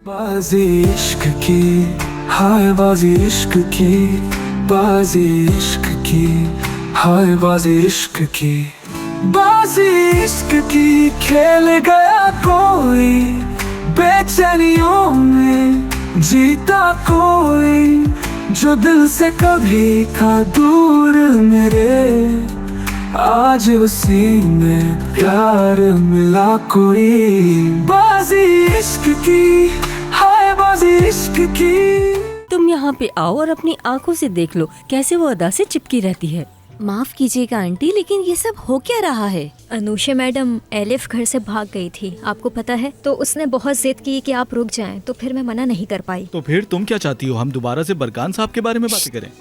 बाजी इश्क की, हाय बाजी इश्क की, बाजी इश्क की, हाय बाजी इश्क की, बाजी इश्क की खेल गया कोई, बेचैनियों में जीता कोई, जो दिल से कभी था दूर मेरे, आज उसी में प्यार मिला कोई। बाजी इश्क की, हाय बाजी इश्क की। तुम यहाँ पे आओ और अपनी आंखों से देख लो कैसे वो अदा से चिपकी रहती है। माफ कीजिएगा आंटी, लेकिन ये सब हो क्या रहा है? अनुषा मैडम एलिफ घर से भाग गई थी, आपको पता है, तो उसने बहुत जिद की कि आप रुक जाएं, तो फिर मैं मना नहीं कर पाई। तो फिर तुम क्या चाहती हो, हम दोबारा से बरकान साहब के बारे में बातें करें?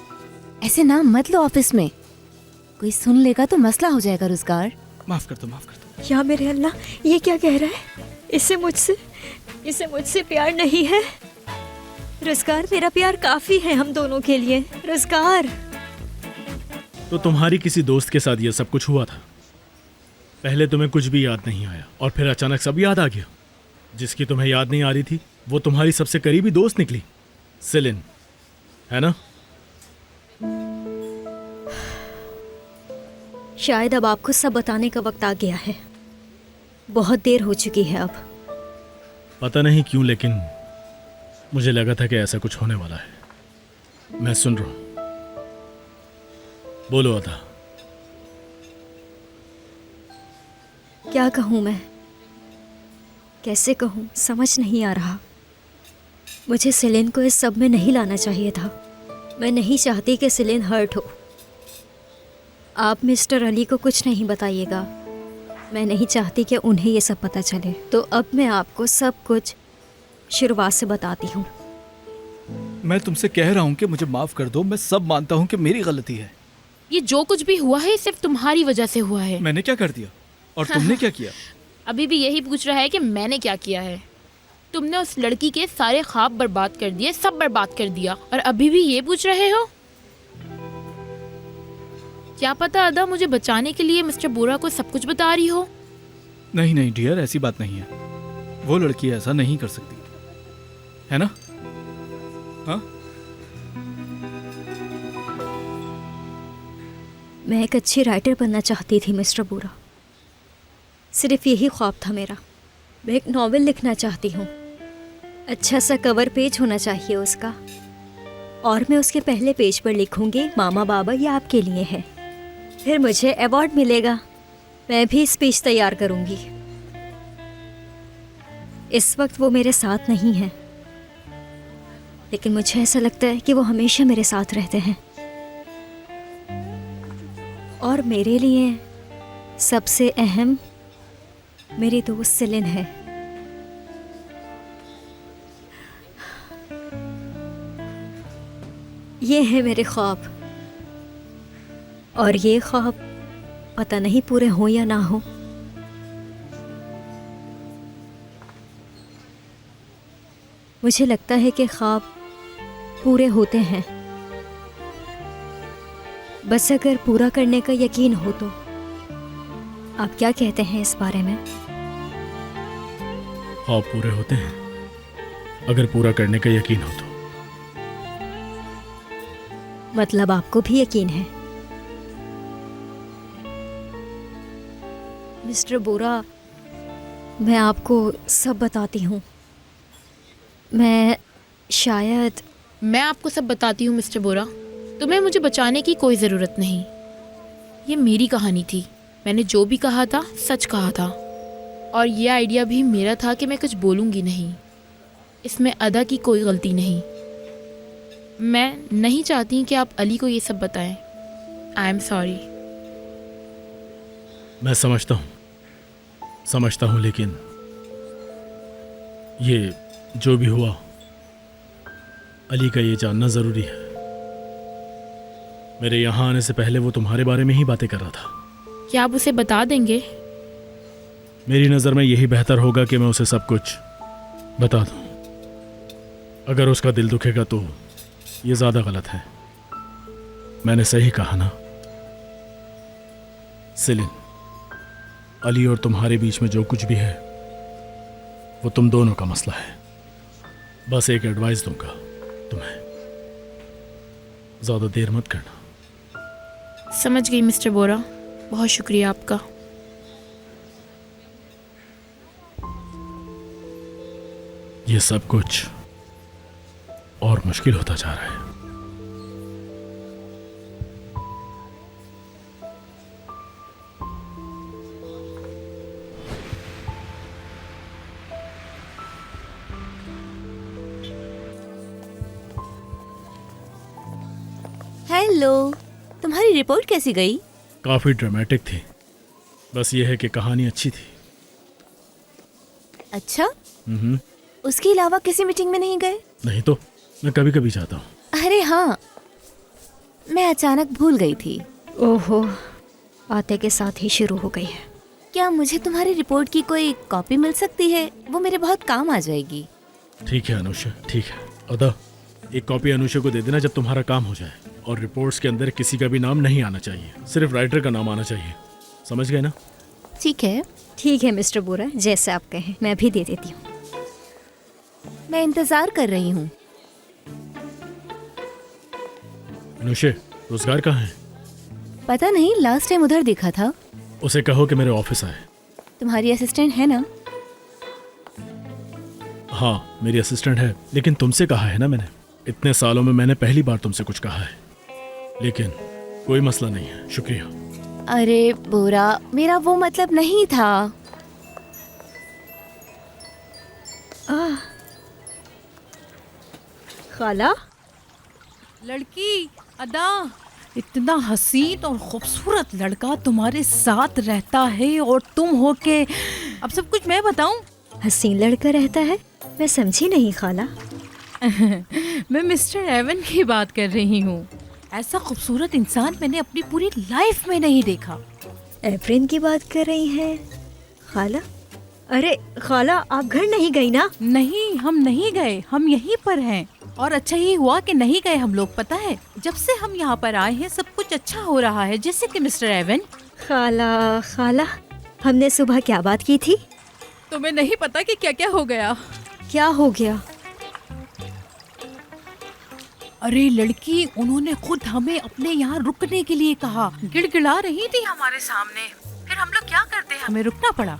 ऐसे नाम मत लो ऑफिस में, कोई सुन लेगा तो मसला हो जाएगा। रोजगार माफ कर दो। या मेरे अल्लाह, ये क्या कह रहा है? इसे मुझसे प्यार नहीं है। रोजगार, मेरा प्यार काफी है हम दोनों के लिए। रोजगार, तो तुम्हारी किसी दोस्त के साथ ये सब कुछ हुआ था। पहले तुम्हें कुछ भी याद नहीं आया और फिर अचानक सब याद आ गया। जिसकी तुम्हें याद नहीं आ रही थी वो तुम्हारी सबसे करीबी दोस्त निकली, सिलिन, है ना? शायद अब आपको सब बताने का वक्त आ गया है। बहुत देर हो चुकी है अब। पता नहीं क्यों, लेकिन मुझे लगा था कि ऐसा कुछ होने वाला है। मैं सुन रहा हूं, बोलो अदा। क्या कहूँ मैं, कैसे कहूँ, समझ नहीं आ रहा। मुझे सिलिन को इस सब में नहीं लाना चाहिए था। मैं नहीं चाहती कि सिलिन हर्ट हो। आप मिस्टर अली को कुछ नहीं बताइएगा। मैं नहीं चाहती कि उन्हें ये सब पता चले। तो अब मैं आपको सब कुछ शुरुआत से बताती हूँ। मैं तुमसे कह रहा हूँ कि मुझे माफ कर दो। मैं सब मानता हूँ कि मेरी गलती है। ये जो कुछ भी हुआ है सिर्फ तुम्हारी वजह से हुआ है। मैंने क्या कर दिया और तुमने क्या किया? अभी भी यही पूछ रहा है कि मैंने क्या किया है। तुमने उस लड़की के सारे ख्वाब बर्बाद कर दिए, सब बर्बाद कर दिया, और अभी भी ये पूछ रहे हो? क्या पता अदा मुझे बचाने के लिए मिस्टर बोरा को सब कुछ बता रही हो। नहीं डियर, ऐसी बात नहीं है। वो लड़की ऐसा नहीं कर सकती, है ना? हाँ, मैं एक अच्छी राइटर बनना चाहती थी मिस्टर बोरा। सिर्फ यही ख्वाब था मेरा। मैं एक नॉवेल लिखना चाहती हूँ। अच्छा सा कवर पेज होना चाहिए उसका, और मैं उसके पहले पेज पर लिखूंगी, मामा बाबा ये आपके लिए है। फिर मुझे अवार्ड मिलेगा। मैं भी स्पीच तैयार करूंगी। इस वक्त वो मेरे साथ नहीं है, लेकिन मुझे ऐसा लगता है कि वो हमेशा मेरे साथ रहते हैं। और मेरे लिए सबसे अहम मेरी दोस्त सिलिन है। ये है मेरे ख्वाब, और ये ख्वाब पता नहीं पूरे हो या ना हो। मुझे लगता है कि ख्वाब पूरे होते हैं, बस अगर पूरा करने का यकीन हो तो। आप क्या कहते हैं इस बारे में? ख्वाब पूरे होते हैं अगर पूरा करने का यकीन हो तो। मतलब आपको भी यकीन है? मिस्टर बोरा, मैं आपको सब बताती हूँ। मैं आपको सब बताती हूँ मिस्टर बोरा। तुम्हें मुझे बचाने की कोई ज़रूरत नहीं। ये मेरी कहानी थी। मैंने जो भी कहा था सच कहा था, और ये आइडिया भी मेरा था कि मैं कुछ बोलूँगी नहीं। इसमें अदा की कोई गलती नहीं। मैं नहीं चाहती कि आप अली को ये सब बताएं। I am sorry. मैं समझता हूँ, लेकिन ये जो भी हुआ, अली का ये जानना ज़रूरी है। मेरे यहाँ आने से पहले वो तुम्हारे बारे में ही बातें कर रहा था। क्या आप उसे बता देंगे? मेरी नज़र में यही बेहतर होगा कि मैं उसे सब कुछ बता दूं। अगर उसका दिल दुखेगा तो ये ज़्यादा गलत है। मैंने सही कहा ना? सिलिन, अली और तुम्हारे बीच में जो कुछ भी है वो तुम दोनों का मसला है। बस एक एडवाइस दूंगा तुम्हें, ज्यादा देर मत करना। समझ गई मिस्टर बोरा, बहुत शुक्रिया आपका। ये सब कुछ और मुश्किल होता जा रहा है। हेलो, तुम्हारी रिपोर्ट कैसी गई? काफी ड्रामेटिक थी, बस ये है कि कहानी अच्छी थी। अच्छा, हम्म। उसके अलावा किसी मीटिंग में नहीं गए? नहीं तो मैं कभी कभी जाता हूँ। अरे हाँ, मैं अचानक भूल गई थी। ओहो, आते के साथ ही शुरू हो गई है। क्या मुझे तुम्हारी रिपोर्ट की कोई कॉपी मिल सकती है? वो मेरे बहुत काम आ जाएगी। ठीक है अनुषा, ठीक है। अदा, एक कॉपी अनुषा को दे देना जब तुम्हारा काम हो जाए। और रिपोर्ट्स के अंदर किसी का भी नाम नहीं आना चाहिए, सिर्फ राइटर का नाम आना चाहिए। समझ गए ना? ठीक है, ठीक है मिस्टर बोरा, जैसे आप कहें, मैं भी दे देती हूँ। मैं इंतजार कर रही हूँ। अनुषे, रोजगार कहाँ है? पता नहीं, लास्ट टाइम उधर देखा था। उसे कहो कि मेरे ऑफिस आए। तुम्हारी असिस्टेंट है ना? हाँ, मेरी असिस्टेंट है, लेकिन तुमसे कहा है ना मैंने। इतने सालों में मैंने पहली बार तुमसे कुछ कहा है, लेकिन कोई मसला नहीं है, शुक्रिया। अरे बोरा, मेरा वो मतलब नहीं था। खाला, लड़की अदा, इतना हसीन और खूबसूरत लड़का तुम्हारे साथ रहता है और तुम हो के अब सब कुछ मैं बताऊं? हसीन लड़का रहता है? मैं समझी नहीं खाला। मैं मिस्टर एवन की बात कर रही हूँ। ऐसा खूबसूरत इंसान मैंने अपनी पूरी लाइफ में नहीं देखा। एवरेन की बात कर रही हैं खाला? अरे खाला, आप घर नहीं गई ना? नहीं, हम नहीं गए, हम यहीं पर हैं। और अच्छा ही हुआ कि नहीं गए हम लोग। पता है, जब से हम यहाँ पर आए हैं सब कुछ अच्छा हो रहा है, जैसे कि मिस्टर एवन। खाला खाला, हमने सुबह क्या बात की थी? तुम्हें नहीं पता कि क्या क्या हो गया? क्या हो गया? अरे लड़की, उन्होंने खुद हमें अपने यहाँ रुकने के लिए कहा। गिड़गिड़ा रही थी हमारे सामने, फिर हम लोग क्या करते, हमें रुकना पड़ा।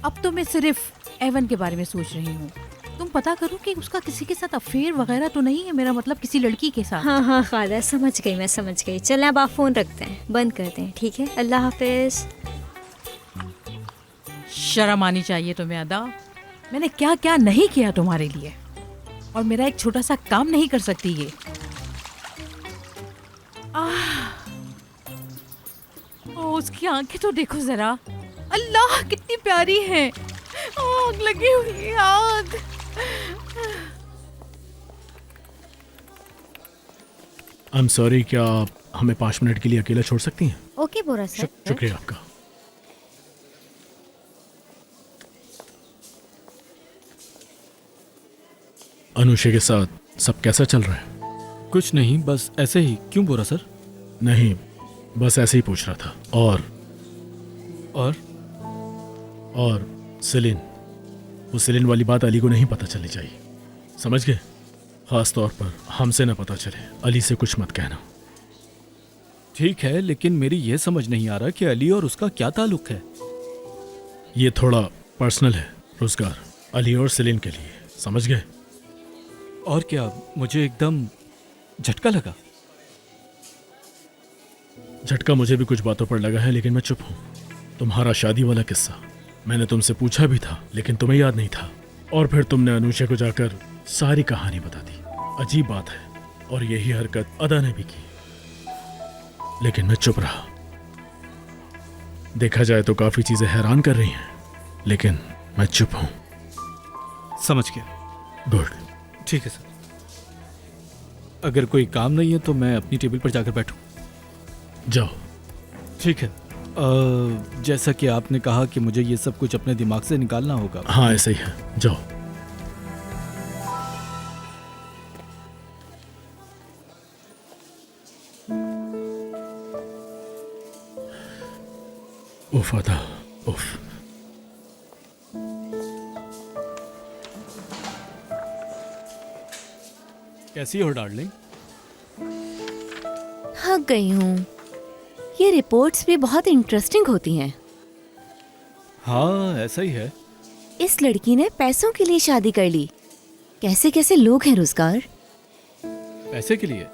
अब तो मैं सिर्फ एवन के बारे में सोच रही हूँ। तुम पता करो कि उसका किसी के साथ अफेयर वगैरह तो नहीं है, मेरा मतलब किसी लड़की के साथ। हाँ हाँ खाला, समझ गई, मैं समझ गई। चलें अब आप फ़ोन रखते हैं, बंद करते हैं, ठीक है? अल्लाह हाफिज़। शर्म आनी चाहिए तुम्हें अदा। मैंने क्या क्या नहीं किया तुम्हारे लिए, और मेरा एक छोटा सा काम नहीं कर सकती ये। उसकी आंखें तो देखो जरा, अल्लाह कितनी प्यारी है। आग लगी हुई है, आग। आई एम सॉरी, क्या आप हमें 5 मिनट के लिए अकेला छोड़ सकती हैं? ओके बोरा सर। शुक्रिया आपका। अनुषा के साथ सब कैसा चल रहा है? कुछ नहीं, बस ऐसे ही। क्यों बोरा सर? नहीं, बस ऐसे ही पूछ रहा था। और सेलिन, वो सेलिन वाली बात अली को नहीं पता चलनी चाहिए, समझ गए? खास तौर पर हमसे ना पता चले। अली से कुछ मत कहना। ठीक है, लेकिन मेरी ये समझ नहीं आ रहा कि अली और उसका क्या ताल्लुक है। ये थोड़ा पर्सनल है, रोजगार अली और सेलिन के लिए, समझ गए? और क्या, मुझे एकदम झटका लगा। झटका मुझे भी कुछ बातों पर लगा है, लेकिन मैं चुप हूँ। तुम्हारा शादी वाला किस्सा मैंने तुमसे पूछा भी था, लेकिन तुम्हें याद नहीं था। और फिर तुमने अनुषा को जाकर सारी कहानी बता दी। अजीब बात है, और यही हरकत अदा ने भी की, लेकिन मैं चुप रहा। देखा जाए तो काफी चीजें हैरान कर रही हैं, लेकिन मैं चुप हूँ। समझ गया। गुड। ठीक है सर। अगर कोई काम नहीं है तो मैं अपनी टेबल पर जाकर बैठूं। जाओ। ठीक है। जैसा कि आपने कहा कि मुझे ये सब कुछ अपने दिमाग से निकालना होगा। हाँ, ऐसा ही है, जाओ। उफ अदा, उफ। कैसी हो डार्लिंग? थक गई हूँ। ये रिपोर्ट्स भी बहुत इंटरेस्टिंग होती हैं। हाँ ऐसा ही है। इस लड़की ने पैसों के लिए शादी कर ली। कैसे कैसे लोग हैं रोजगार। पैसे के लिए?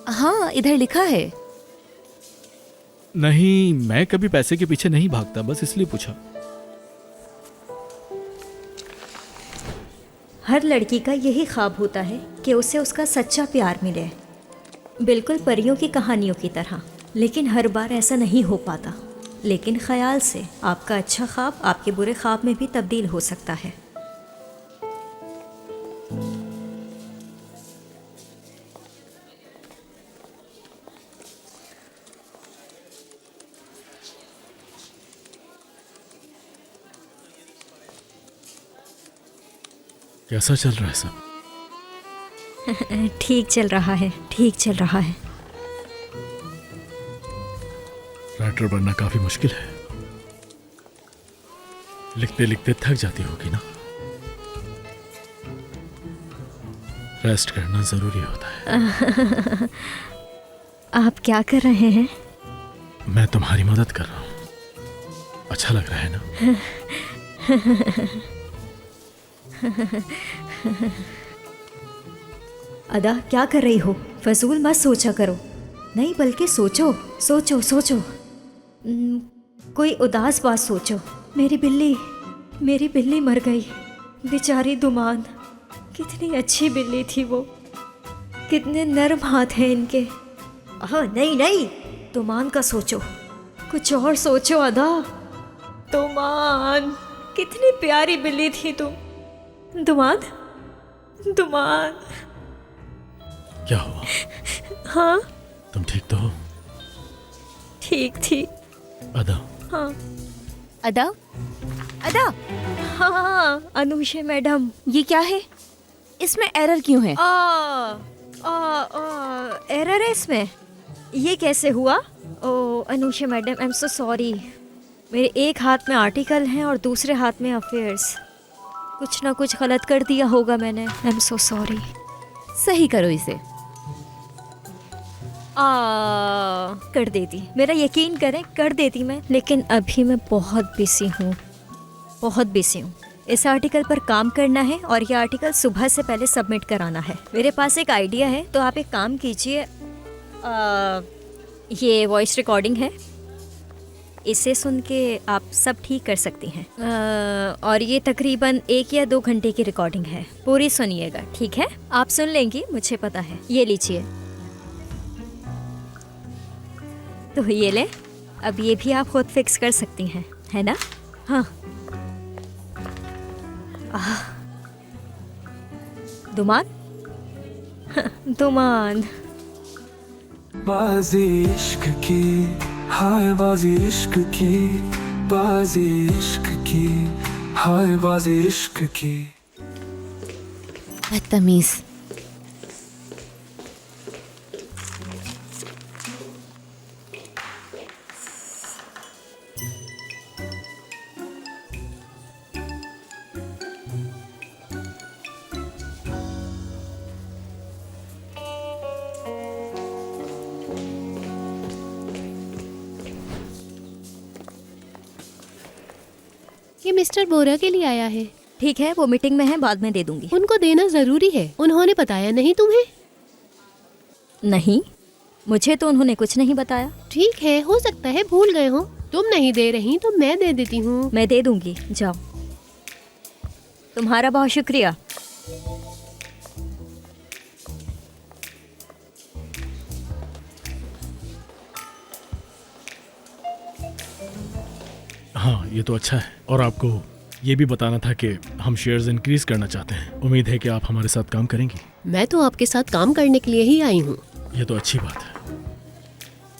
हाँ, इधर लिखा है। नहीं, मैं कभी पैसे के पीछे नहीं भागता, बस इसलिए पूछा। हर लड़की का यही ख्वाब होता है कि उसे उसका सच्चा प्यार मिले, बिल्कुल परियों की कहानियों की तरह। लेकिन हर बार ऐसा नहीं हो पाता। लेकिन ख्याल से आपका अच्छा ख्वाब आपके बुरे ख्वाब में भी तब्दील हो सकता है। कैसा चल रहा है सब? ठीक चल रहा है, ठीक चल रहा है। राइटर बनना काफी मुश्किल है। लिखते लिखते थक जाती होगी ना? रेस्ट करना जरूरी होता है। आप क्या कर रहे हैं? मैं तुम्हारी मदद कर रहा हूँ। अच्छा लग रहा है ना? अदा, क्या कर रही हो? फजूल मत सोचा करो। नहीं, बल्कि सोचो सोचो सोचो। कोई उदास बात सोचो। मेरी बिल्ली मर गई। बेचारी दुमान, कितनी अच्छी बिल्ली थी वो। कितने नरम हाथ हैं इनके। हाँ, नहीं, दुमान का सोचो, कुछ और सोचो अदा। दुमान, कितनी प्यारी बिल्ली थी तुम। दुमान। क्या हुआ? हाँ, तुम ठीक तो हो? ठीक थी। अदा। हाँ अदा, अदा, हाँ, अनुषा मैडम। ये क्या है? इसमें एरर क्यों है? एरर है इसमें? ये कैसे हुआ? ओ Anusha madam, I am so sorry. मेरे एक हाथ में आर्टिकल हैं और दूसरे हाथ में अफेयर्स। कुछ ना कुछ गलत कर दिया होगा मैंने। आई एम सो सॉरी। सही करो इसे। कर देती, मेरा यकीन करें, कर देती मैं। लेकिन अभी मैं बहुत बिजी हूँ। इस आर्टिकल पर काम करना है और ये आर्टिकल सुबह से पहले सबमिट कराना है। मेरे पास एक आइडिया है, तो आप एक काम कीजिए। ये वॉइस रिकॉर्डिंग है, इसे सुन के आप सब ठीक कर सकती हैं। और ये तकरीबन 1 या 2 घंटे की रिकॉर्डिंग है। पूरी सुनिएगा, ठीक है? आप सुन लेंगी, मुझे पता है। ये लीजिए। तो ये ले। अब ये भी आप खुद फिक्स कर सकती हैं, है ना? हाँ। दुमान। दुमान। बाजी इश्क की, हाय बाजी इश्क की, बाजी इश्क की, हाय बाजी इश्क की। बदतमीज। ये मिस्टर बोरा के लिए आया है। ठीक है, वो मीटिंग में है, बाद में दे दूंगी। उनको देना जरूरी है। उन्होंने बताया नहीं तुम्हें? नहीं, मुझे तो उन्होंने कुछ नहीं बताया। ठीक है, हो सकता है भूल गए हो। तुम नहीं दे रही तो मैं दे देती हूँ। मैं दे दूंगी, जाओ। तुम्हारा बहुत शुक्रिया। हाँ, ये तो अच्छा है। और आपको ये भी बताना था कि हम शेयर्स इंक्रीज करना चाहते हैं। उम्मीद है कि आप हमारे साथ काम करेंगी। मैं तो आपके साथ काम करने के लिए ही आई हूँ। ये तो अच्छी बात है।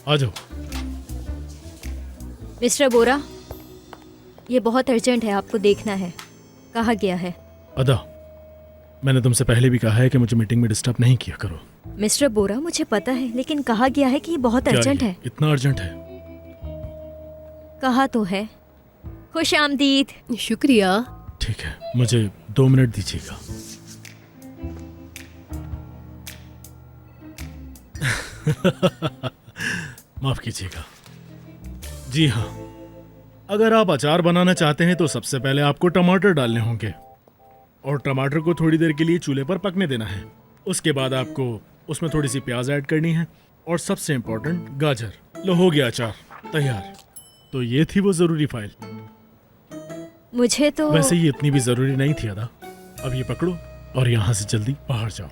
आ जाओ। मिस्टर बोरा, ये बहुत अर्जेंट है, आपको देखना है। कहा गया है। अदा, मैंने तुमसे पहले भी कहा है कि मुझे मीटिंग में डिस्टर्ब नहीं किया करो। मिस्टर बोरा, मुझे पता है, लेकिन कहा गया है कि ये बहुत क्या अर्जेंट ये है। इतना अर्जेंट है? कहा तो है। खुश आमदीद। शुक्रिया। ठीक है, मुझे 2 मिनट दीजिएगा। माफ कीजिएगा। जी हाँ, अगर आप अचार बनाना चाहते हैं तो सबसे पहले आपको टमाटर डालने होंगे और टमाटर को थोड़ी देर के लिए चूल्हे पर पकने देना है। उसके बाद आपको उसमें थोड़ी सी प्याज ऐड करनी है और सबसे इम्पोर्टेंट गाजर। लो, हो गया अचार तैयार। तो ये थी वो जरूरी फाइल। मुझे तो वैसे ये इतनी भी जरूरी नहीं थी अदा। अब ये पकड़ो और यहाँ से जल्दी बाहर जाओ।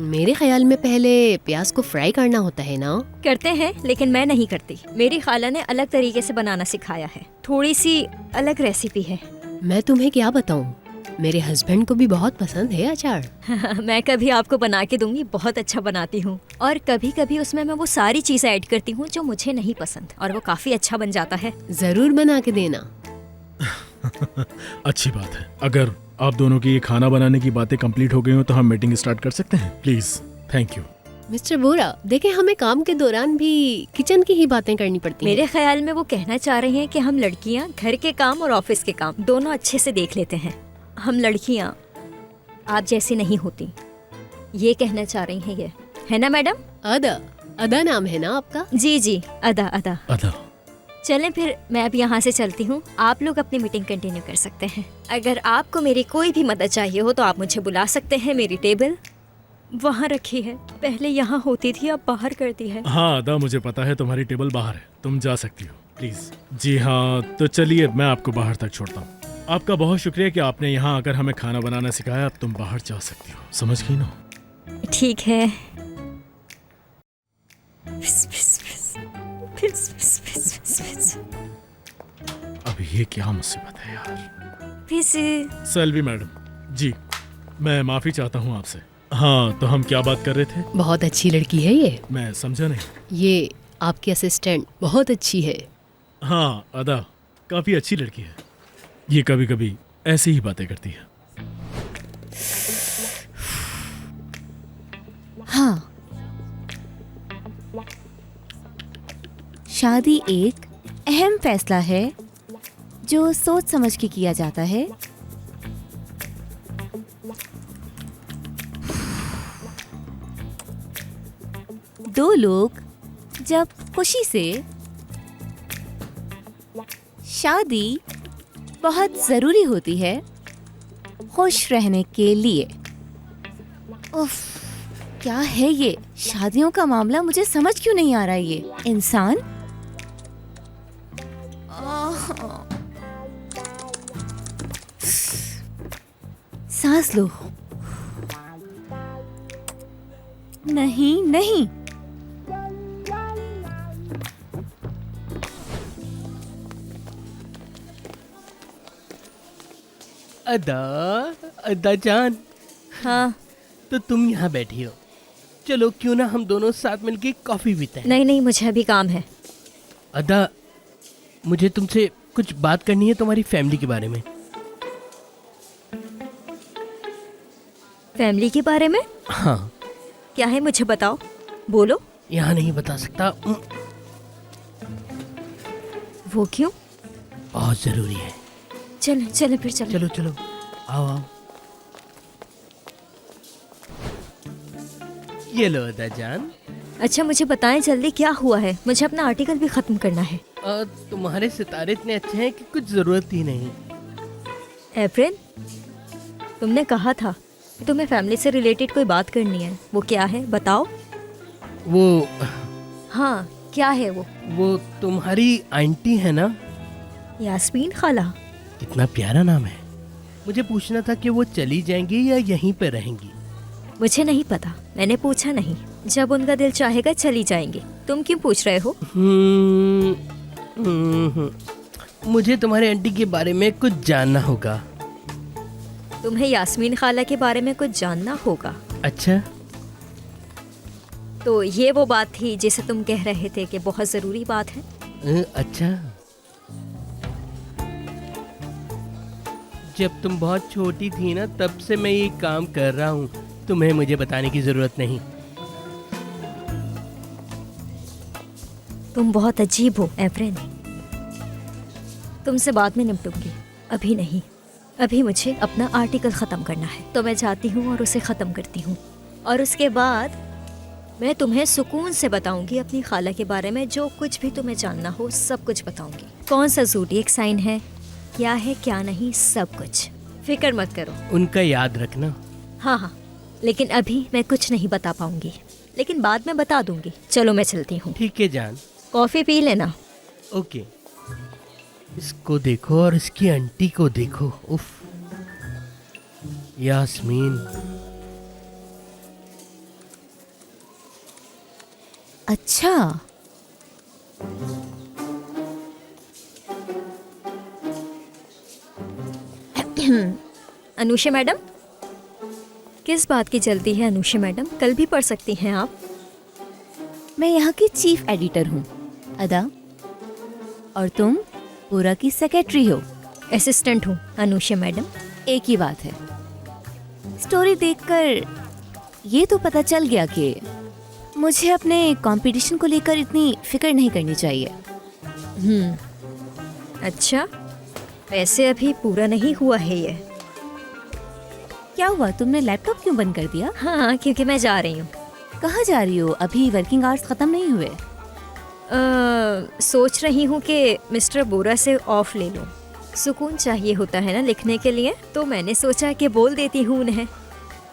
मेरे ख्याल में पहले प्याज को फ्राई करना होता है ना। करते हैं, लेकिन मैं नहीं करती। मेरी खाला ने अलग तरीके से बनाना सिखाया है, थोड़ी सी अलग रेसिपी है। मैं तुम्हें क्या बताऊं, मेरे हस्बैंड को भी बहुत पसंद है अचार। मैं कभी आपको बना के दूंगी, बहुत अच्छा बनाती हूँ। और कभी कभी उसमें मैं वो सारी चीजें ऐड करती हूँ जो मुझे नहीं पसंद, और वो काफी अच्छा बन जाता है। जरूर बना के देना। अच्छी बात है। अगर आप दोनों की ये खाना बनाने की बातें कंप्लीट हो गई हो तो हम मीटिंग स्टार्ट कर सकते हैं, प्लीज। Thank you. मिस्टर बोरा, देखें हमें काम के दौरान भी किचन की ही बातें करनी पड़ती हैं। मेरे ख्याल में वो कहना चाह रहे हैं कि हम लड़कियाँ घर के काम और ऑफिस के काम दोनों अच्छे से देख लेते हैं। हम लड़कियाँ आप जैसी नहीं होती, ये कहना चाह रही हैं ये, है ना मैडम? अदा, अदा नाम है ना आपका? जी जी, अदा अदा। अदा, चलें फिर, मैं अब यहाँ से चलती हूँ। आप लोग अपनी मीटिंग कंटिन्यू कर सकते हैं। अगर आपको मेरी कोई भी मदद चाहिए हो तो आप मुझे बुला सकते हैं। मेरी टेबल वहाँ रखी है, पहले यहाँ होती थी, अब बाहर कर दी है। हाँ अदा, मुझे पता है तुम्हारी टेबल बाहर है, तुम जा सकती हो प्लीज। जी हाँ, तो चलिए मैं आपको बाहर तक छोड़ता हूँ। आपका बहुत शुक्रिया कि आपने यहाँ आकर हमें खाना बनाना सिखाया। अब तुम बाहर जा सकती हो, समझ गई ना? ठीक है। फिस, फिस, फिस, फिस, फिस, फिस, फिस, फिस। अब ये क्या मुसीबत है यार। फिस। सेल्वी मैडम जी, मैं माफी चाहता हूँ आपसे। हाँ, तो हम क्या बात कर रहे थे? बहुत अच्छी लड़की है ये। मैं समझा नहीं। ये आपकी असिस्टेंट बहुत अच्छी है। हाँ अदा, काफी अच्छी लड़की है। ये कभी कभी ऐसी ही बातें करती है। हाँ, शादी एक अहम फैसला है जो सोच समझ के किया जाता है। दो लोग जब खुशी से शादी बहुत जरूरी होती है खुश रहने के लिए। उफ, क्या है ये शादियों का मामला? मुझे समझ क्यों नहीं आ रहा है ये इंसान। सांस लो। नहीं नहीं, अदा जान, हाँ। तो तुम यहाँ बैठी हो, चलो क्यों ना हम दोनों साथ मिलके कॉफी पीते हैं। नहीं नहीं, मुझे अभी काम है। अदा, मुझे तुमसे कुछ बात करनी है तुम्हारी फैमिली के बारे में। फैमिली के बारे में? हाँ। क्या है, मुझे बताओ, बोलो। यहाँ नहीं बता सकता। वो क्यों? बहुत जरूरी है। चलो चलो फिर चलो। चलो चलो, आओ आओ। ये लो अदा जान। अच्छा मुझे बताएं जल्दी, क्या हुआ है? मुझे अपना आर्टिकल भी खत्म करना है। तुम्हारे सितारे इतने अच्छे हैं कि कुछ जरूरत ही नहीं। एप्रिल, तुमने कहा था कि तुम्हें फैमिली से रिलेटेड कोई बात करनी है, वो क्या है बताओ? वो, हाँ क्या है वो? वो तुम्हारी आंटी है ना, यास्मीन खाला। कितना प्यारा नाम है। मुझे पूछना था कि वो चली जाएंगी या यहीं पे रहेंगी। मुझे नहीं पता, मैंने पूछा नहीं। जब उनका दिल चाहेगा चली जाएंगी। तुम क्यों पूछ रहे हो? मुझे तुम्हारे आंटी के बारे में कुछ जानना होगा। तुम्हें यास्मीन खाला के बारे में कुछ जानना होगा? अच्छा, तो ये वो बात थी जिसे तुम कह रहे थे कि बहुत जरूरी बात है। अच्छा, जब तुम बहुत छोटी थी ना, तब से मैं ये काम कर रहा हूँ। तुम्हें मुझे बताने की जरूरत नहीं। तुम बहुत अजीब हो एफ्रेन। तुमसे बाद में निपटूंगी, अभी नहीं। अभी मुझे अपना आर्टिकल ख़त्म करना है, तो मैं जाती हूँ और उसे ख़त्म करती हूँ। और उसके बाद मैं तुम्हें सुकून से बताऊंगी अपनी खाला के बारे में, जो कुछ भी तुम्हें जानना हो सब कुछ बताऊंगी। कौन सा ज़ोडिएक साइन है, क्या है क्या नहीं, सब कुछ। फिक्र मत करो। उनका याद रखना। हाँ हाँ, लेकिन अभी मैं कुछ नहीं बता पाऊंगी, लेकिन बाद में बता दूंगी। चलो मैं चलती हूँ। ठीक है जान। कॉफ़ी पी लेना। ओके। इसको देखो और इसकी आंटी को देखो। उफ, यास्मीन। अच्छा, अनुषा मैडम, किस बात की जल्दी है अनुषा मैडम? कल भी पढ़ सकती हैं आप। मैं यहाँ की चीफ एडिटर हूँ अदा, और तुम पूरा की सेक्रेटरी हो। असिस्टेंट हूँ अनुषा मैडम। एक ही बात है। स्टोरी देखकर ये तो पता चल गया कि मुझे अपने कंपटीशन को लेकर इतनी फिक्र नहीं करनी चाहिए। अच्छा, वैसे अभी पूरा नहीं हुआ है ये। क्या हुआ, तुमने लैपटॉप क्यों बंद कर दिया? हाँ, क्योंकि मैं जा रही हूँ। कहाँ जा रही हो? अभी वर्किंग आवर्स खत्म नहीं हुए। सोच रही हूँ कि मिस्टर बोरा से ऑफ ले लूँ। सुकून चाहिए होता है ना लिखने के लिए, तो मैंने सोचा कि बोल देती हूँ उन्हें।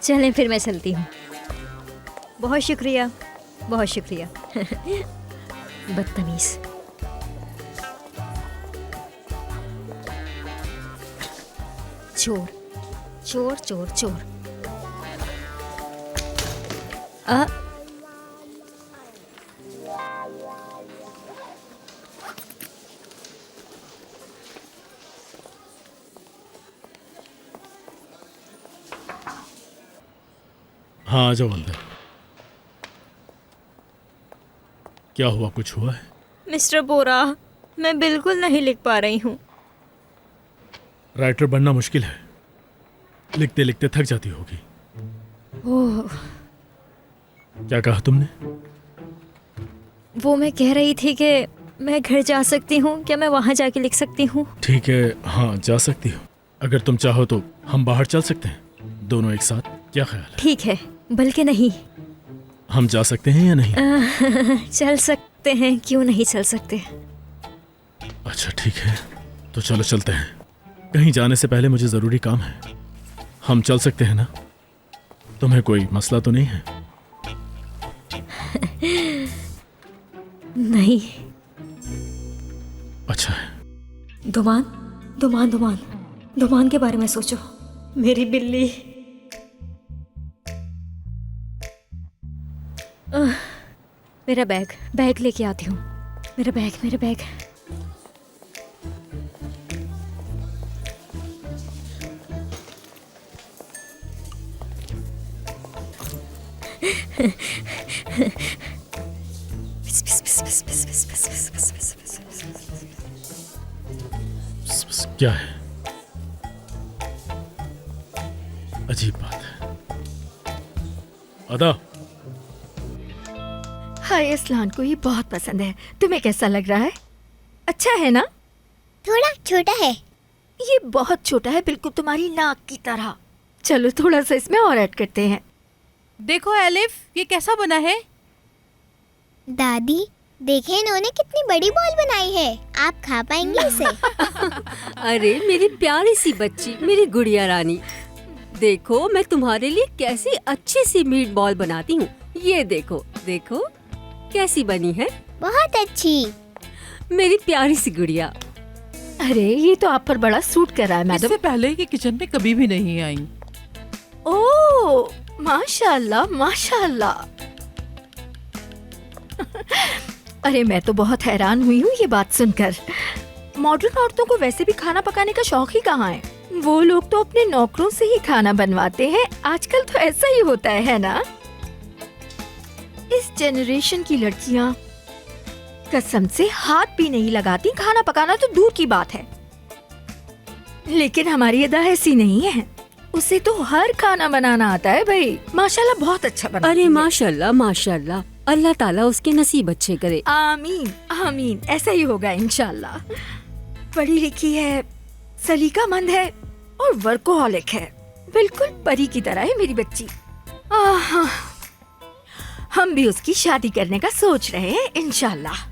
चलें फिर मैं चलती हूँ। बहुत शुक्रिया, बहुत शुक्रिया। बदतमीज़। चोर चोर चोर चोर। हाँ, आ जाओ अंदर। क्या हुआ, कुछ हुआ है? मिस्टर बोरा, मैं बिल्कुल नहीं लिख पा रही हूँ। राइटर बनना मुश्किल है, लिखते लिखते थक जाती होगी। ओह, क्या कहा तुमने? वो मैं कह रही थी कि मैं घर जा सकती हूँ, क्या मैं वहाँ जाके लिख सकती हूँ? ठीक है, हाँ जा सकती हो। अगर तुम चाहो तो हम बाहर चल सकते हैं, दोनों एक साथ। क्या ख्याल है? ठीक है, बल्कि नहीं। हम जा सकते हैं या नहीं? चल सकते हैं, क्यों नहीं चल सकते। अच्छा ठीक है, तो चलो चलते हैं। कहीं जाने से पहले मुझे ज़रूरी काम है। हम चल सकते हैं ना? तुम्हें कोई मसला तो नहीं है? नहीं। अच्छा है। धुमान धुमान धुमान धुमान के बारे में सोचो। मेरी बिल्ली। मेरा बैग लेके आती हूँ। मेरा बैग। क्या है? अजीब बात है। अदा, हाय, असलान को ये बहुत पसंद है। तुम्हें कैसा लग रहा है? अच्छा है ना? थोड़ा छोटा है। ये बहुत छोटा है, बिल्कुल तुम्हारी नाक की तरह। चलो थोड़ा सा इसमें और ऐड करते हैं। देखो एलिफ, ये कैसा बना है? दादी देखें, इन्होंने कितनी बड़ी बॉल बनाई है। आप खा पाएंगे इसे? अरे मेरी प्यारी सी बच्ची, मेरी गुड़िया रानी, देखो मैं तुम्हारे लिए कैसी अच्छी सी मीट बॉल बनाती हूँ। ये देखो देखो कैसी बनी है। बहुत अच्छी। मेरी प्यारी सी गुड़िया। अरे ये तो आप पर बड़ा सूट कर रहा है मैडम। इससे पहले कि किचन में कभी भी नहीं आई। ओह माशाल्लाह माशाल्लाह। अरे मैं तो बहुत हैरान हुई हूँ ये बात सुनकर। मॉडर्न औरतों को वैसे भी खाना पकाने का शौक ही कहाँ है। वो लोग तो अपने नौकरों से ही खाना बनवाते हैं। आजकल तो ऐसा ही होता है ना? इस जनरेशन की लड़कियाँ कसम से हाथ भी नहीं लगाती। खाना पकाना तो दूर की बात है। लेकिन हमारी अदा ऐसी नहीं है। उसे तो हर खाना बनाना आता है भाई। माशाल्लाह बहुत अच्छा बना। अरे माशाल्लाह माशाल्लाह, अल्लाह ताला उसके नसीब अच्छे करे। आमीन आमीन, ऐसा ही होगा इंशाल्लाह। पढ़ी लिखी है, सलीकामंद है और वर्कोहॉलिक है। बिल्कुल परी की तरह है मेरी बच्ची। हम भी उसकी शादी करने का सोच रहे हैं इंशाल्लाह।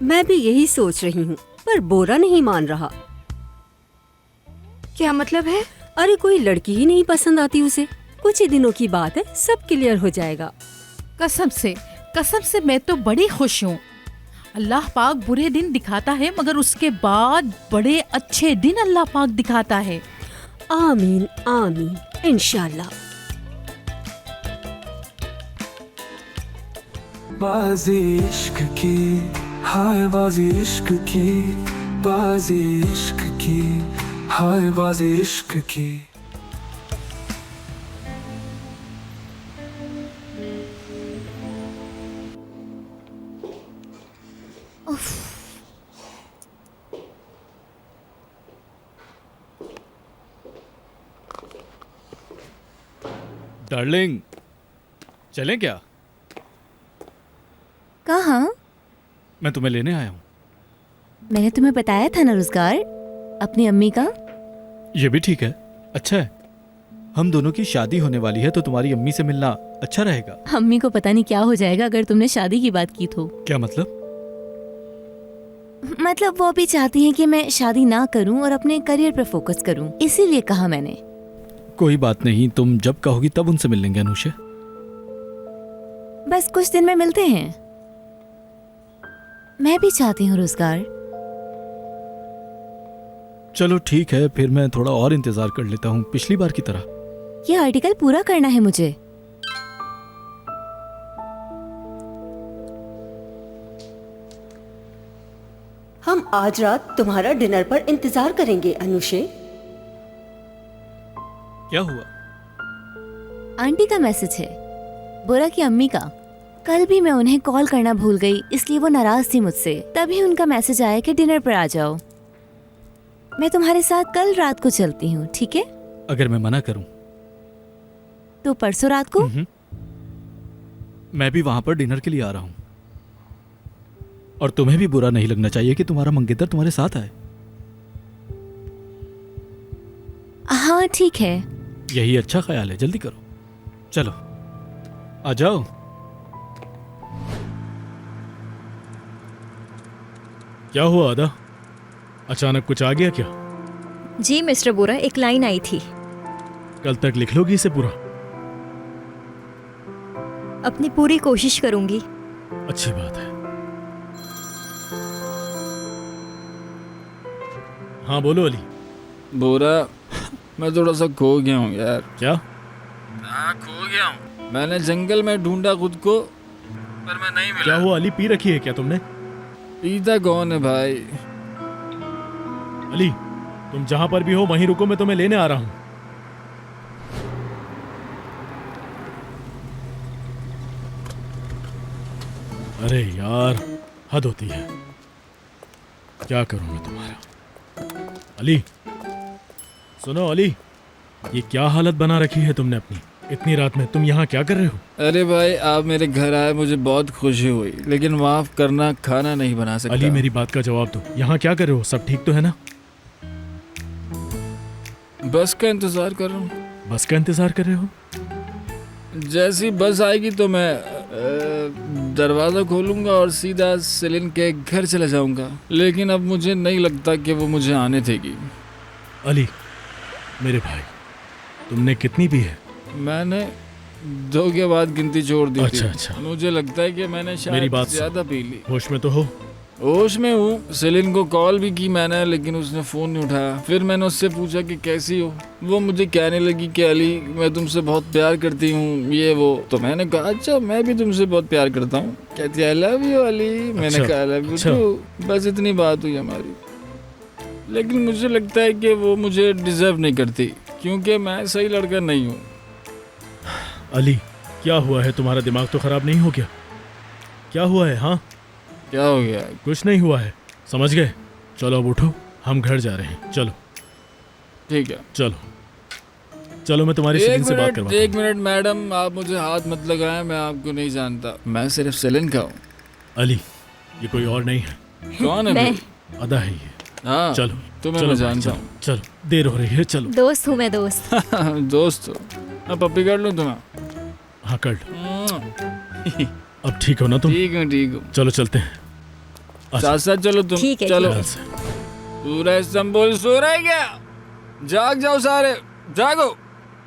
मैं भी यही सोच रही हूँ, पर बोरा नहीं मान रहा। क्या मतलब है? अरे कोई लड़की ही नहीं पसंद आती उसे। कुछ ही दिनों की बात है, सब क्लियर हो जाएगा। कसम से मैं तो बड़ी खुश हूँ। अल्लाह पाक बुरे दिन दिखाता है मगर उसके बाद बड़े अच्छे दिन अल्लाह पाक दिखाता है। आमीन आमीन इंशाल्लाह। बाजी इश्क की, हाय बाजी इश्क की, बाजी इश्क की, हाय बाजी इश्क की। डार्लिंग, चलें क्या? कहाँ? मैं तुम्हें लेने आया हूँ। मैंने तुम्हें बताया था ना रोजगार, अपनी अम्मी का। ये भी ठीक है, अच्छा है। हम दोनों की शादी होने वाली है तो तुम्हारी अम्मी से मिलना अच्छा रहेगा। अम्मी को पता नहीं क्या हो जाएगा अगर तुमने शादी की बात की तो। क्या मतलब? मतलब वो भी चाहती हैं कि मैं शादी ना करूं और अपने करियर पर फोकस करूं, इसीलिए कहा मैंने। कोई बात नहीं, तुम जब कहोगी तब उनसे मिल लेंगे अनुषा। बस कुछ दिन में मिलते हैं। मैं भी चाहती हूँ रोजगार। चलो ठीक है, फिर मैं थोड़ा और इंतजार कर लेता हूँ, पिछली बार की तरह। ये आर्टिकल पूरा करना है मुझे। हम आज रात तुम्हारा डिनर पर इंतजार करेंगे अनुषे। क्या हुआ? आंटी का मैसेज है, बोरा की अम्मी का। कल भी मैं उन्हें कॉल करना भूल गई, इसलिए वो नाराज थी मुझसे। तभी उनका मैसेज आया कि डिनर पर आ जाओ। मैं तुम्हारे साथ कल रात को चलती हूँ, ठीक है? अगर मैं मना करूं तो परसों रात को? मैं भी वहां पर डिनर के लिए आ रहा हूं। और तुम्हें भी बुरा नहीं लगना चाहिए कि तुम्हारा मंगेतर तुम्हारे साथ आए। हाँ ठीक है। यही अच्छा ख्याल है, जल्दी करो। चलो आ जाओ। क्या हुआ आदा? अचानक कुछ आ गया क्या? जी मिस्टर बोरा, एक लाइन आई थी। कल तक लिख लोगी इसे पूरा? अपनी पूरी कोशिश करूंगी। अच्छी बात है। हाँ बोलो अली। बोरा, मैं थोड़ा सा खो गया हूँ यार। क्या? हाँ खो गया हूँ। मैंने जंगल में ढूंढा खुद को, पर मैं नहीं मिला। क्या हुआ अली, पी रखी है क्या तुमने? पीता कौन है भाई? अली तुम जहां पर भी हो वहीं रुको, मैं तुम्हें लेने आ रहा हूं। अरे यार हद होती है, क्या करूं मैं तुम्हारा। अली सुनो अली, ये क्या हालत बना रखी है तुमने अपनी? इतनी रात में तुम यहाँ क्या कर रहे हो? अरे भाई आप मेरे घर आए, मुझे बहुत खुशी हुई, लेकिन माफ करना खाना नहीं बना सकता। अली मेरी बात का जवाब दो, यहाँ क्या कर रहे हो? सब ठीक तो है ना? बस का इंतजार कर रहा हूँ। बस का इंतजार कर रहे हो? जैसी बस आएगी तो मैं दरवाज़ा खोलूंगा और सीधा सेलिन के घर चले जाऊंगा, लेकिन अब मुझे नहीं लगता कि वो मुझे आने देगी। अली मेरे भाई, तुमने कितनी पी है? मैंने 2 के बाद गिनती छोड़ दी थी। अच्छा। मुझे लगता है कि मैंने शायद मेरी बात ज्यादा पी ली। होश में तो हो? होश में हूँ। सेलिन को कॉल भी की मैंने, लेकिन उसने फ़ोन नहीं उठाया। फिर मैंने उससे पूछा कि कैसी हो। वो मुझे कहने लगी कि अली मैं तुमसे बहुत प्यार करती हूँ, ये वो। तो मैंने कहा अच्छा मैं भी तुमसे बहुत प्यार करता हूँ। कहती आई लव यू अली। मैंने कहा आई लव यू टू। बस इतनी बात हुई हमारी। लेकिन मुझे लगता है कि वो मुझे डिजर्व नहीं करती, क्योंकि मैं सही लड़का नहीं हूँ। अली क्या हुआ है? तुम्हारा दिमाग तो खराब नहीं हो गया? क्या हुआ है? हाँ क्या हो गया? कुछ नहीं हुआ है, समझ गए? चलो अब उठो, हम घर जा रहे हैं। चलो ठीक है चलो मैं तुम्हारी सेलिन से बात करवाता हूं। 1 मिनट मैडम, आप मुझे हाथ मत लगाएं, मैं आपको नहीं जानता। मैं सिर्फ सेलिन का हूँ। अली ये कोई और नहीं है। कौन है? मैं अदा है ये। हाँ चलो तुम्हें चलो मैं जानता हूँ। चलो देर हो रही है, चलो। दोस्त हूँ मैं, दोस्त। दोस्त हो? मैं पप्पी कर लूँ तुम्हें? हाँ कर लो। अब ठीक हो ना तुम? ठीक हूँ। चलो चलते हैं। साथ साथ चलो तुम। ठीक है, चलो। ख्याल से। पूरा इस्तांबुल सो रहा है क्या? जाग जाओ सारे, जागो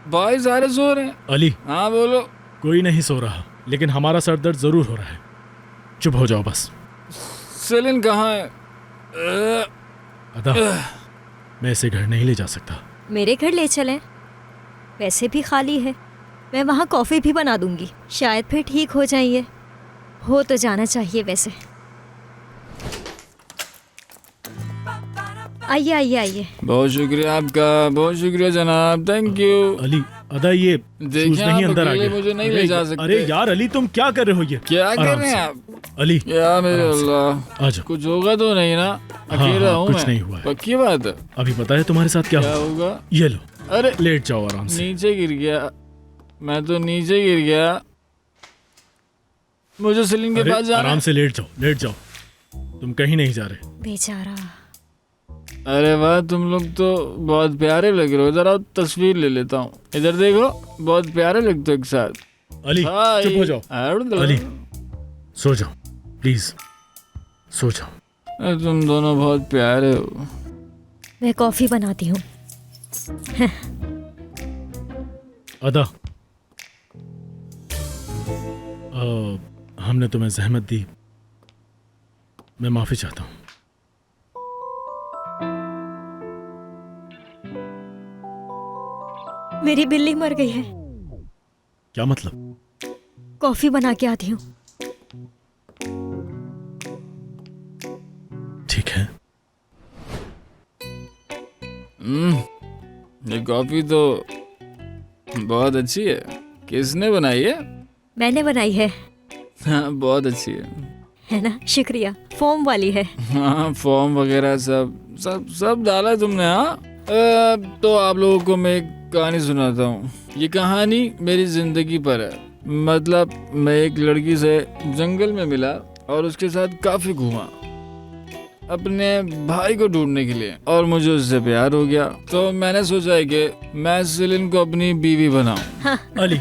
भाई, सारे सो रहे हैं। अली। हाँ बोलो। कोई नहीं सो रहा, लेकिन हमारा सर दर्द जरूर हो रहा है। चुप हो जाओ बस। सेलिन कहाँ है? अदा, मैं इसे घर नहीं ले जा सकता। मेरे घर ले चलें, वैसे भी खाली है। मैं वहाँ कॉफ़ी भी बना दूंगी, शायद फिर ठीक हो जाइए। हो तो जाना चाहिए वैसे। आइए आइए आइए। बहुत शुक्रिया आपका, बहुत शुक्रिया जनाब, थैंक यू। अली, अदा ये शूज नहीं अंदर आ गया। मुझे नहीं ले जा सकते। अरे यार अली, तुम क्या कर रहे हो? ये क्या कर रहे हैं आप? अली या मेरे अल्लाह, आ जाओ। कुछ होगा तो नहीं ना? अकेला हूँ कुछ मैं। नहीं हुआ है। पक्की बात है? अभी पता है तुम्हारे साथ क्या होगा? ये लो, अरे लेट जाओ आराम से। नीचे गिर गया मैं तो, नीचे गिर गया। मुझे सेलिन के पास जाना। आराम से लेट जाओ, लेट जाओ। तुम कहीं नहीं जा रहे। बेचारा। अरे वाह, तुम लोग तो बहुत प्यारे लग रहे हो। जरा तस्वीर ले लेता हूँ। इधर देखो, बहुत प्यारे लगते हो एक साथ। अली चुप हो जाओ। अली सो जाओ प्लीज, सो जाओ। तुम दोनों बहुत प्यारे हो। मैं कॉफ़ी बनाती हूँ। अदा, हमने तुम्हें जहमत दी, मैं माफी चाहता हूँ। मेरी बिल्ली मर गई है। क्या मतलब? कॉफ़ी बना के आती हूँ। ठीक है। ये कॉफी तो बहुत अच्छी है। किसने बनाई है? मैंने बनाई है। हाँ, बहुत अच्छी है ना? शुक्रिया। फोम वाली है। हाँ, फॉर्म वगैरह सब डाला तुमने। हाँ, तो आप लोगों को मैं एक कहानी सुनाता हूँ। ये कहानी मेरी जिंदगी पर है। मतलब मैं एक लड़की से जंगल में मिला और उसके साथ काफी घूमा अपने भाई को ढूंढने के लिए, और मुझे उससे प्यार हो गया। तो मैंने सोचा है कि मैं सेलिन को अपनी बीवी बनाऊं। हाँ। अली,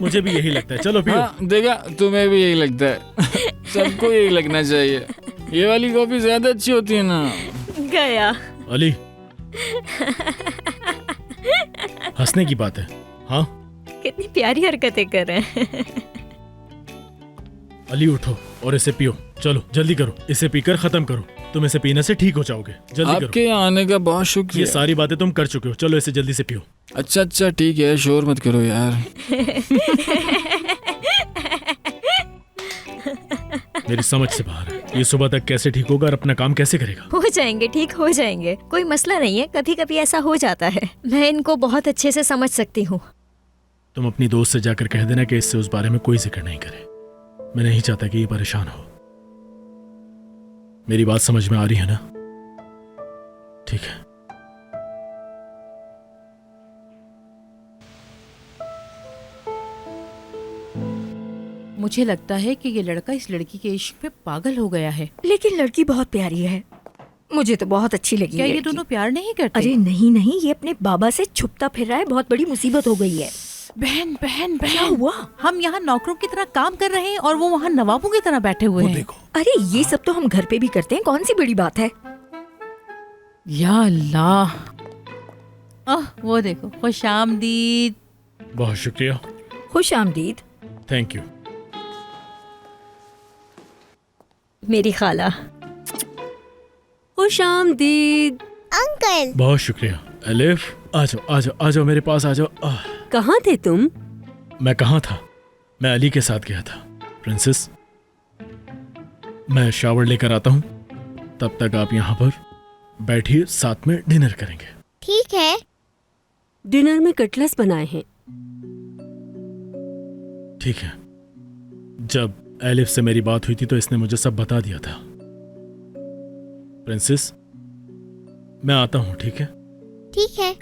मुझे भी यही लगता है। चलो पियो। हाँ, देखा, तुम्हें भी यही लगता है। सबको यही लगना चाहिए। ये वाली कॉफी ज्यादा अच्छी होती है ना? गया। अली, हंसने की बात है। हाँ, कितनी प्यारी हरकतें कर रहे हैं। अली उठो और इसे पियो। चलो जल्दी करो, इसे पीकर खत्म करो। तुम इसे पीने से ठीक हो जाओगे। जल्दी करो। आपके आने का बहुत शुक्रिया। ये सारी बातें तुम कर चुके हो। चलो इसे जल्दी से पियो। अच्छा ठीक है, शोर मत करो यार। मेरी समझ से बाहर है। ये सुबह तक कैसे ठीक होगा और अपना काम कैसे करेगा? हो जाएंगे, ठीक हो जाएंगे, कोई मसला नहीं है। कभी कभी ऐसा हो जाता है। मैं इनको बहुत अच्छे से समझ सकती हूँ। तुम अपनी दोस्त से जाकर कह देना कि इससे उस बारे में कोई जिक्र नहीं करे। मैं नहीं चाहता कि ये परेशान हो। मेरी बात समझ में आ रही है ना? ठीक है। मुझे लगता है कि ये लड़का इस लड़की के इश्क में पागल हो गया है। लेकिन लड़की बहुत प्यारी है, मुझे तो बहुत अच्छी लगी। क्या ये लड़की। दोनों प्यार नहीं करते? अरे नहीं, ये अपने बाबा से छुपता फिर रहा है। बहुत बड़ी मुसीबत हो गई है। बहन बहन क्या बहन, हुआ? हम यहाँ नौकरों की तरह काम कर रहे हैं और वो वहाँ नवाबों की तरह बैठे हुए हैं। अरे ये सब तो हम घर पे भी करते हैं, कौन सी बड़ी बात है। या अल्लाह, वो देखो, खुशामदीद। बहुत शुक्रिया। खुश आमदीद। Thank you. मेरी खाला। खुश आमदीद। अंकल। बहुत शुक्रिया। अलिफ, आ जाओ आ जाओ आ जाओ, मेरे पास आ जाओ। कहाँ थे तुम? मैं कहाँ था? मैं अली के साथ गया था। प्रिंसेस, मैं शावर लेकर आता हूँ, तब तक आप यहाँ पर बैठिए, साथ में डिनर करेंगे। ठीक है। डिनर में कटलेस बनाए हैं। ठीक है। जब एलिफ से मेरी बात हुई थी तो इसने मुझे सब बता दिया था। प्रिंसेस, मैं आता हूँ। ठीक है? ठीक है।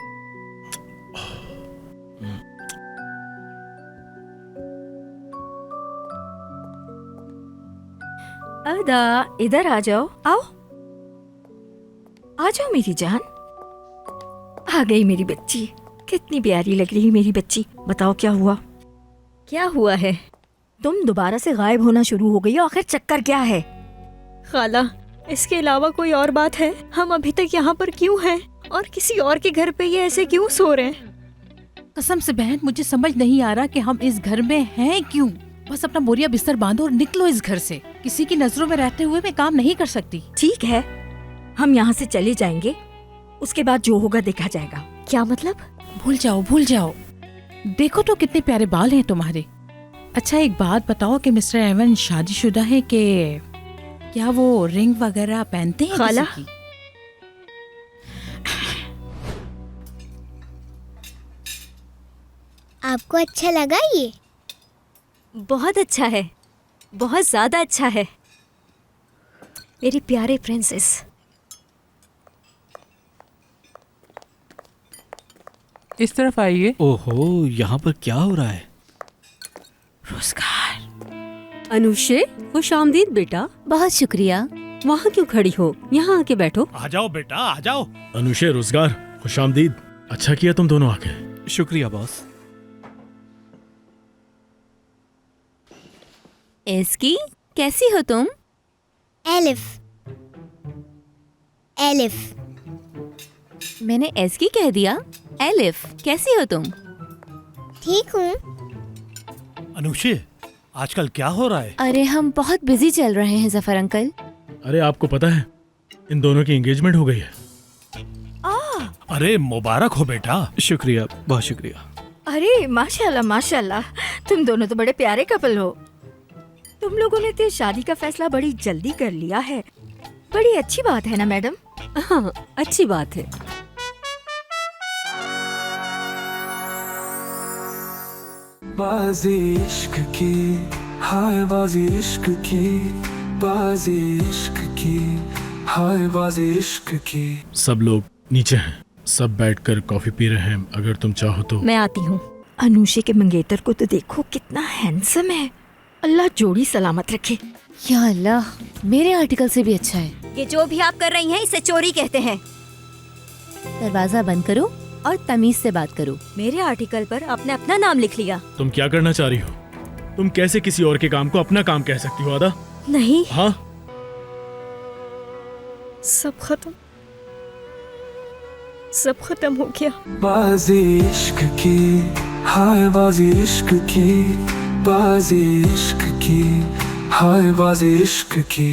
अदा, इधर आ जाओ। आओ आ जाओ मेरी जान। आ गई मेरी बच्ची। कितनी प्यारी लग रही है मेरी बच्ची। बताओ क्या हुआ? क्या हुआ है? तुम दोबारा से गायब होना शुरू हो गई हो, आखिर चक्कर क्या है? खाला, इसके अलावा कोई और बात है? हम अभी तक यहाँ पर क्यों हैं और किसी और के घर पे ये ऐसे क्यों सो रहे हैं? कसम से बहन, मुझे समझ नहीं आ रहा कि हम इस घर में हैं क्यों। बस अपना बोरिया बिस्तर बांधो और निकलो इस घर से। किसी की नजरों में रहते हुए मैं काम नहीं कर सकती। ठीक है, हम यहाँ से चले जाएंगे, उसके बाद जो होगा देखा जाएगा। क्या मतलब? भूल जाओ, भूल जाओ। देखो तो कितने प्यारे बाल हैं तुम्हारे। अच्छा एक बात बताओ कि मिस्टर एवन शादीशुदा है कि क्या वो रिंग वगैरह पहनते हैं खाला? किसी की? आपको अच्छा लगा ये? बहुत अच्छा है, बहुत ज्यादा अच्छा है मेरी प्यारे प्रिंसेस। इस तरफ आइए। ओहो, यहाँ पर क्या हो रहा है? रोजगार। अनुषे, खुश आमदीद बेटा। बहुत शुक्रिया। वहाँ क्यों खड़ी हो? यहाँ आके बैठो। आ जाओ बेटा, आ जाओ। अनुषे, रोजगार, खुश आमदीद। अच्छा किया तुम दोनों आ गए। शुक्रिया बॉस। एस्की, कैसी हो तुम? एलिफ। एलिफ। मैंने एस्की कह दिया। एलिफ, कैसी हो तुम? ठीक हूँ। अनुषे, आजकल क्या हो रहा है? अरे हम बहुत बिजी चल रहे हैं जफर अंकल। अरे आपको पता है, इन दोनों की एंगेजमेंट हो गई है। अरे मुबारक हो बेटा। शुक्रिया, बहुत शुक्रिया। अरे माशाल्लाह माशाल्लाह, तुम दोनों तो बड़े प्यारे कपल हो। तुम लोगों ने तो शादी का फैसला बड़ी जल्दी कर लिया है। बड़ी अच्छी बात है ना मैडम? हाँ, अच्छी बात है। बाजी इश्क की, हाय बाजी इश्क की, बाजी इश्क की, हाय बाजी इश्क की। सब लोग नीचे हैं, सब बैठकर कॉफी पी रहे हैं। अगर तुम चाहो तो मैं आती हूँ। अनुषे के मंगेतर को तो देखो, कितना हैंडसम है। अल्लाह जोड़ी सलामत रखे। या अल्लाह, मेरे आर्टिकल से भी अच्छा है। ये जो भी आप कर रही हैं इसे चोरी कहते हैं। दरवाजा बंद करो और तमीज से बात करो। मेरे आर्टिकल पर आपने अपना नाम लिख लिया। तुम क्या करना चाह रही हो? तुम कैसे किसी और के काम को अपना काम कह सकती हो? आदा नहीं। हाँ, सब खत्म, सब खत्म हो गया। बाजी इश्क की, हाय बाजी इश्क की, बाजी इश्क की, हाय बाजी इश्क की।